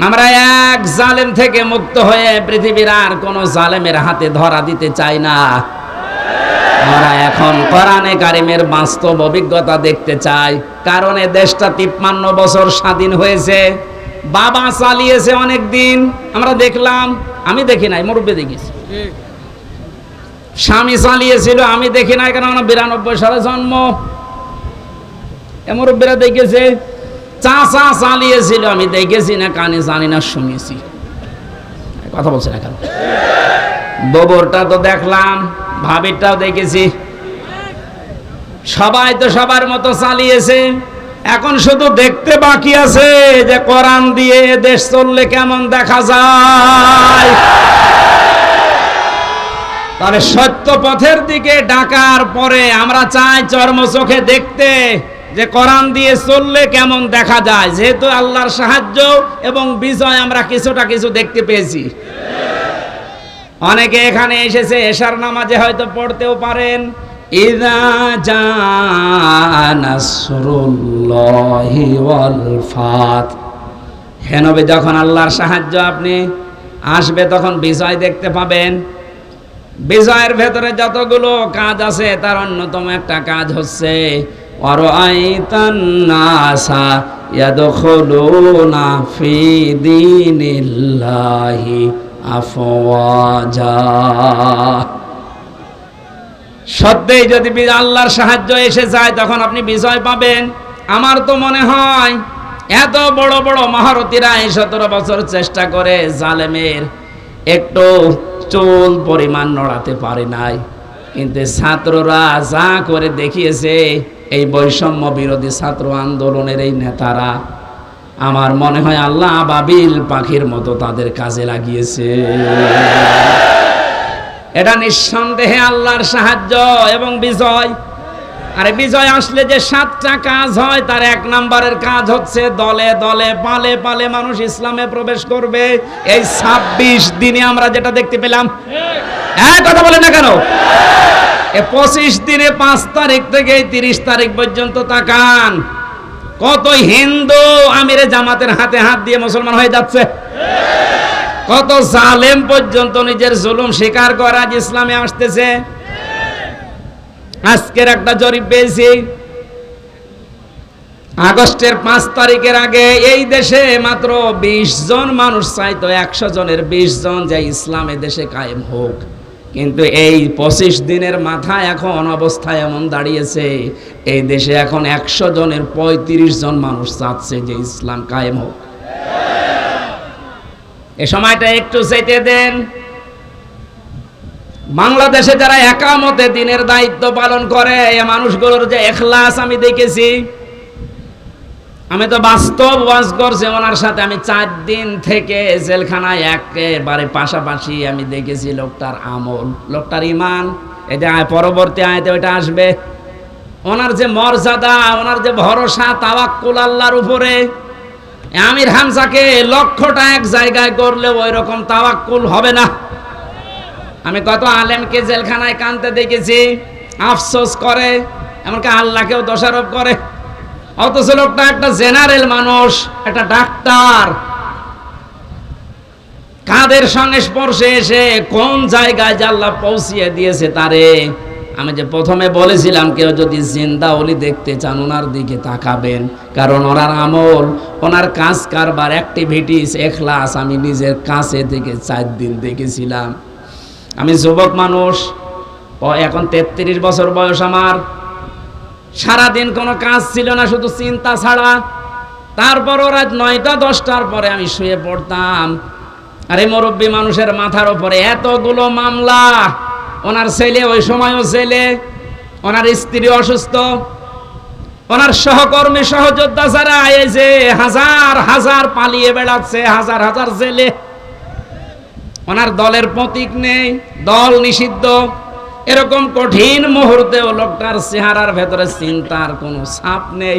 আমরা এক জালেম থেকে মুক্ত হয়ে পৃথিবীর আর কোন জালেমের হাতে ধরা দিতে চাই না। আমরা এখন কোরআনে কারিমের বাস্তব অভিজ্ঞতা দেখতে চাই। কারণ এ দেশটা 53 বছর স্বাধীন হয়েছে, বাবা চালিয়েছে অনেক দিন, আমরা দেখলাম। আমি দেখি নাই, মুরব্বী দেখিস। স্বামী চালিয়েছিল, আমি দেখি নাই, কারণ আমার 92 সালে জন্ম। এ মুরব্বীরা দেখেছে। চাচা চালিয়েছিল, আমি দেখেছি না, কানে জানি না, শুনেছি। কথা বলছে না কেন? ববরটা তো দেখলাম, ভাবিরটাও দেখেছি। সবাই তো সবার মতো চালিয়েছে। এখন শুধু দেখতে বাকি আছে যে কোরআন দিয়ে দেশ চললে কেমন দেখা যায়। তবে সত্য পথের দিকে ডাকার পরে আমরা চাই চর্ম চোখে দেখতে যে কোরআন দিয়ে চললে কেমন দেখা যায়। যেহেতু আল্লাহর সাহায্য এবং বিজয় আমরা কিছু দেখতে পেয়েছি। অনেকে এখানে এসেছে, এশার নামাজে হয়তো পড়তেও পারেন, ইযা জাআ নাসরুল্লাহি ওয়াল ফাত। হে নবী, যখন আল্লাহর সাহায্য আপনি আসবে তখন বিজয় দেখতে পাবেন। বিজয়ের ভেতরে যতগুলো কাজ আছে তার অন্যতম একটা কাজ হচ্ছে ওয়ারাআইতান নাসা ইয়াদখুলুনা ফি দীনিল্লাহি আফওয়াজা। সত্যিই যদি আল্লাহর সাহায্য এসে যায় তখন আপনি বিজয় পাবেন। আমার তো মনে হয় এত বড় বড় মহারথীরা 17 বছর চেষ্টা করে জালেমের একটু চুল পরিমাণ নড়াতে পারে নাই, কিন্তু ছাত্ররা যা করে দেখিয়েছে, এই বৈষম্য বিরোধী ছাত্র আন্দোলনের এই নেতারা, আমার মনে হয় আল্লাহ আবাবিল পাখির মতো তাদের কাজে লাগিয়েছে। এটা নিঃসন্দেহে আল্লাহর সাহায্য এবং বিজয়। আরে বিজয় আসলে যে 7টা কাজ হয়, তার 1 নম্বরের কাজ হচ্ছে দলে দলে পালে পালে মানুষ ইসলামে প্রবেশ করবে। এই 26 দিনে আমরা যেটা দেখতে পেলাম, কথা বলে না কেন? 25 দিনে 5 তারিখ থেকে 30 তারিখ পর্যন্ত তাকান, কত হিন্দু আমিরে জামাতের হাতে হাত দিয়ে মুসলমান হয়ে যাচ্ছে। কত জালেম পর্যন্ত নিজের জুলুম স্বীকার করে আজ ইসলামে আসতেছে। আজকের একটা জরিপ পেয়েছি, আগস্টের 5 তারিখের আগে এই দেশে মাত্র 20 জন মানুষ চাইতো 100 জনের 20 জন যে ইসলামে দেশে কায়েম হোক। কিন্তু এই 25 দিনের মাথায় এখন অবস্থা এমন দাঁড়িয়েছে, এই দেশে এখন 100 জনের 35 জন মানুষ চাচ্ছে যে ইসলাম কায়েম হোক। এই সময়টা একটু চাইতে দেন। বাংলাদেশে যারা একামতে দিনের দায়িত্ব পালন করে, এই মানুষগুলোর যে ইখলাস আমি দেখেছি। আমি তো বাস্তব ওয়াজ করছি ওনার সাথে, আমি 4 দিন থেকে জেলখানায় একেবারে পাশাপাশি আমি দেখেছি লোকটার আমল, লোকটার ঈমান। এটা পরবর্তী আয়াতে ওইটা আসবে। ওনার যে মর্যাদা, ওনার যে ভরসা, তাওয়াক্কুল আল্লাহর উপরে। আমির হামজাকে লক্ষটা এক জায়গায় করলে ওই রকম তাওয়াক্কুল হবে না। আমি কত আলেমকে জেলখানায় কাঁদতে দেখেছি, আফসোস করে, এমনকি আল্লাহকেও দোষারোপ করে। অথচ লোকটা একটা জেনারেল মানুষ, একটা ডাক্তার, কাদের সংস্পর্শে এসে কোন জায়গায় যে আল্লাহ পৌঁছিয়ে দিয়েছে তারে। আমি যে প্রথমে বলেছিলাম, কেউ যদি জিন্দা ওলি দেখতে চান ওনার দিকে তাকাবেন, কারণ ওনার আমল, ওনার কাজ কারবার, অ্যাক্টিভিটিস, ইখলাস আমি নিজের কাছে থেকে 4 দিন দেখেছিলাম। আমি যুবক মানুষ, এখন 33 বছর বয়স আমার। সারাদিন কোনো কাজ ছিল না, শুধু চিন্তা ছাড়া। তারপরও রাত 9টা 10টার পরে আমি শুয়ে পড়তাম। আরে মুরব্বী মানুষের মাথার উপরে এতগুলো মামলা। ওনার ছেলে ওই সময়ও ছেলে, ওনার স্ত্রী অসুস্থ, ওনার সহকর্মী সহযোদ্ধা যারা এই যে হাজার হাজার পালিয়ে বেড়াচ্ছে, হাজার হাজার ছেলে। ওনার দলের প্রতীক নেই, দল নিষিদ্ধ। এরকম কঠিন মুহূর্তেও লোকটার চেহারার ভেতরে চিন্তার কোনো ছাপ নেই।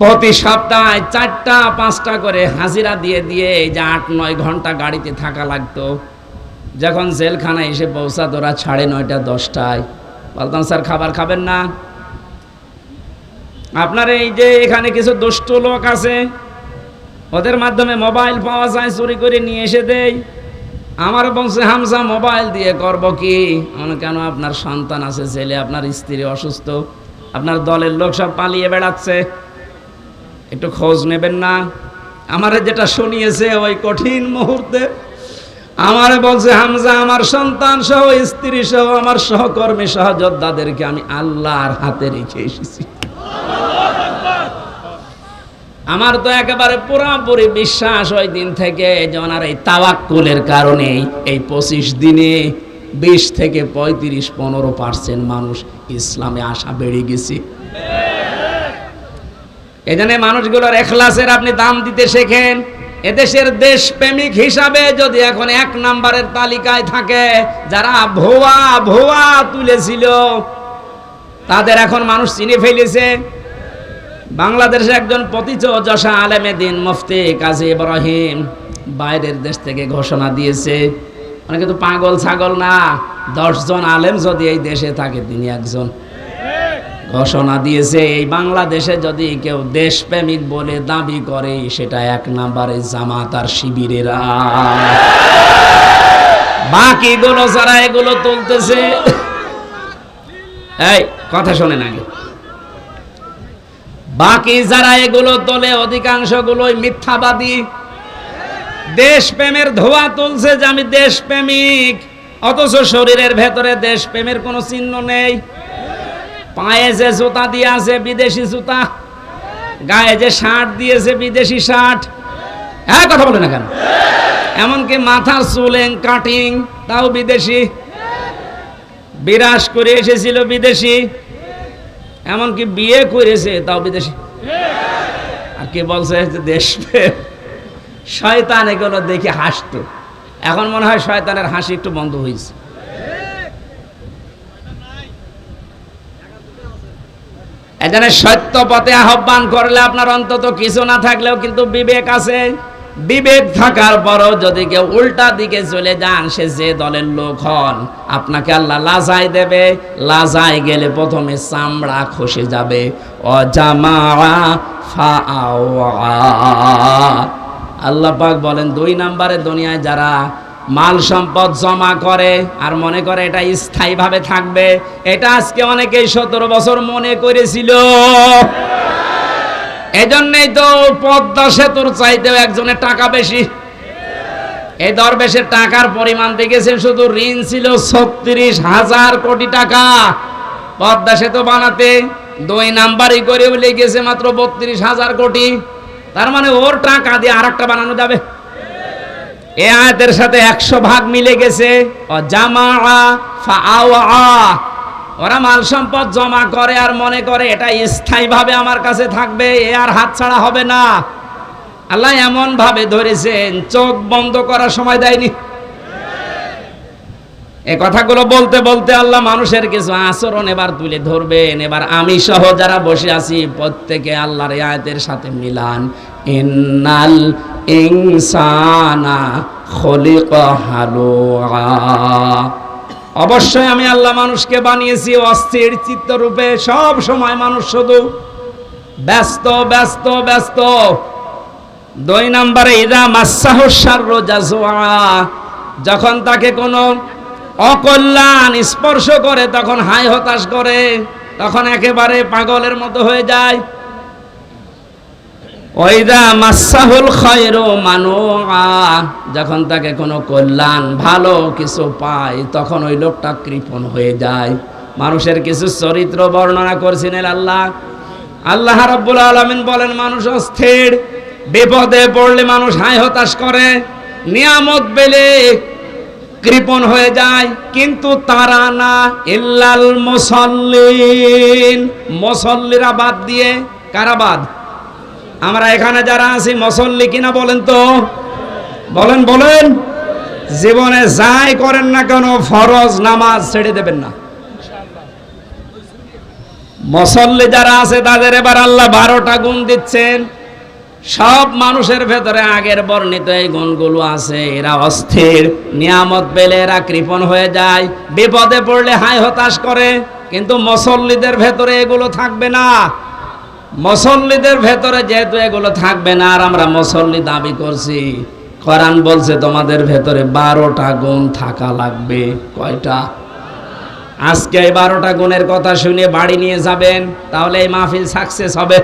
প্রতি সপ্তাহে 4টা 5টা করে হাজিরা দিয়ে দিয়ে এই যে 8-9 ঘন্টা গাড়িতে থাকা লাগতো। যখন জেলখানায় এসে পৌঁছাতো রাত 9:30 10টায়, বলতাম স্যার খাবার খাবেন না? আপনার এই যে এখানে কিছু দুষ্ট লোক আছে, ওদের মাধ্যমে মোবাইল পাওয়া যায়, চুরি করে নিয়ে এসে দেয়। আমার বলছে হামজা মোবাইল দিয়ে করব কি? কেন আপনার সন্তান আছে, ছেলে, আপনার স্ত্রী অসুস্থ, আপনার দলের লোক সব পালিয়ে বেড়াচ্ছে, একটু খোঁজ নেবেন না? আমারে যেটা শুনিয়েছে ওই কঠিন মুহূর্তে আমারে বলছে হামজা আমার সন্তান সহ স্ত্রী সহ আমার সহকর্মী সহযোদ্ধাদেরকে আমি আল্লাহর হাতে রেখে এসেছি। আমার তো একেবারে পুরোপুরি বিশ্বাস ওই দিন থেকে যে ওনার এই তাওয়াক্কুলের কারণে এই 25 দিনে 20 থেকে 35-15% মানুষ ইসলামে আসা বেড়ে গেছে। এজন্য মানুষগুলোর ইখলাসের আপনি দাম দিতে শেখেন। এদেশের দেশপ্রেমিক হিসাবে যদি এখন 1 নম্বরের তালিকায় থাকে যারা ভুয়া তুলেছিল, তাদের এখন মানুষ চিনে ফেলেছে। বাংলাদেশে একজন প্রতিচর্যা আলেমে দিন মুফতি কাজী ইব্রাহিম বাইরের দেশ থেকে ঘোষণা দিয়েছে, অনেকে তো পাগল ছাগল না, 10 জন আলেম যদি এই দেশে থাকে তিনি একজন। ঘোষণা দিয়েছে এই বাংলাদেশে যদি কেউ দেশপ্রেমিক বলে দাবি করে সেটা 1 নম্বরে জামাত আর শিবিরেরা। বাকিগুলো যারা এগুলো তুলতেছে, এই কথা শোনেন আগে, বাকি যারা এগুলো তোলে অধিকাংশগুলোই মিথ্যাবাদী। দেশপ্রেমের ধোঁয়া তুলছে যে আমি দেশপ্রেমিক, অথচ শরীরের ভেতরে দেশপ্রেমের কোনো চিহ্ন নেই। পায়ে যে জুতা দিয়ে আছে বিদেশি জুতা, গায়ে যে শার্ট দিয়েছে বিদেশি শার্ট। হ্যাঁ কথা বলে না কেন? এমনকি মাথার চুলেন কাটিং তাও বিদেশি, বিরাজ করে এসেছিল বিদেশি, এমনকি বিয়ে করেছে তাও বিদেশি। আর কে বলছে যে দেশপ্রেম? শয়তান এগুলো দেখে হাসতো, এখন মনে হয় শয়তানের হাসি একটু বন্ধ হয়েছে। এজন্য সত্য পথে আহ্বান করলে আপনার অন্তত কিছু না থাকলেও কিন্তু বিবেক আছে। বিবেক থাকার পরও যদি কেউ উল্টা দিকে চলে যান, সে যে দলের লোক হন, আপনাকে আল্লাহ লাজাই দেবে। লাজাই গেলে প্রথমে চামড়া খসে যাবে। আল্লাহ পাক বলেন 2 নম্বরে দুনিয়ায় যারা মাল সম্পদ জমা করে আর মনে করে এটা স্থায়ীভাবে থাকবে, এটা আজকে অনেকেই 17 বছর মনে করেছিল। এজন্যই তো পদ্মা সেতুর চাইতেও একজনের টাকা বেশি। এই দরবেশের টাকার পরিমাণ দেখেছেন, শুধু ঋণ ছিল 36,000 কোটি টাকা পদ্মা সেতু বানাতে। 2 নাম্বারই করে বলে গেছে মাত্র 32,000 কোটি। তার মানে ওর টাকা দিয়ে আরেকটা বানানো যাবে। এই আয়াতের সাথে 100 ভাগ মিলে গেছে। ওরা মাল সম্পদ জমা করে আর মনে করে এটা স্থায়ীভাবে আমার কাছে থাকবে, এ আর হাত ছাড়া হবে না। আল্লাহ এমন ভাবে ধরেছেন, চোখ বন্ধ করার সময় দেয়নি। এই কথাগুলো বলতে বলতে আল্লাহ মানুষের কিছু আচরণ এবার তুলে ধরবেন। এবার আমি সহ যারা বসে আছি প্রত্যেকে আল্লাহর এই আয়াতের সাথে মিলান। ইন্নাল ইনসানা খুলিকা হালুআ। অবশ্যই আমি আল্লাহ মানুষকে বানিয়েছি অস্থির চিত্ত রূপে। সব সময় মানুষ শুধু ব্যস্ত ব্যস্ত ব্যস্ত। 2 নম্বরে ইদা মাসাহু শাররু জাজুআ, যখন তাকে কোনো অকল্যাণ স্পর্শ করে তখন হায় হতাশ করে, তখন একেবারে পাগলের মতো হয়ে যায়। ওয়াইদা মাসাহুল খায়রু মানুআ, যখন তাকে কোনো কল্যাণ ভালো কিছু পায় তখন ওই লোকটা কৃপণ হয়ে যায়। মানুষের কিছু চরিত্র বর্ণনা করছিলেন আল্লাহ রাব্বুল আলামিন বলেন মানুষ অস্থির, বিপদে পড়লে মানুষ হায় হতাশ করে, নিয়ামত পেলে কৃপণ হয়ে যায়। কিন্তু তারা না, ইল্লাল মুসাল্লিন, মুসাল্লিরা বাদ দিয়ে। কারা বাদ? আমরা এখানে যারা আছি মুসল্লি কিনা বলেন তো? বলেন। জীবনে যাই করেন না কেন ফরজ নামাজ ছেড়ে দেবেন না। মুসল্লি যারা আছে তাদের এবার আল্লাহ 12টা গুণ দিচ্ছেন। সব মানুষের ভেতরে আগের বর্ণিত এই গুণগুলো আছে। এরা অস্থির, নিয়ামত পেলে এরা কৃপণ হয়ে যায়, বিপদে পড়লে হায় হতাশ করে। কিন্তু মুসল্লিদের ভেতরে এগুলো থাকবে না। মুসল্লিদের ভেতরে যেহেতু এগুলো থাকবে না, আর আমরা মুসল্লি দাবি করছি, কোরআন বলছে তোমাদের ভেতরে 12টা গুণ থাকা লাগবে। কয়টা? আজকে এই 12টা গুণের কথা শুনে বাড়ি নিয়ে যাবেন, তাহলে এই মাহফিল সাকসেস হবে।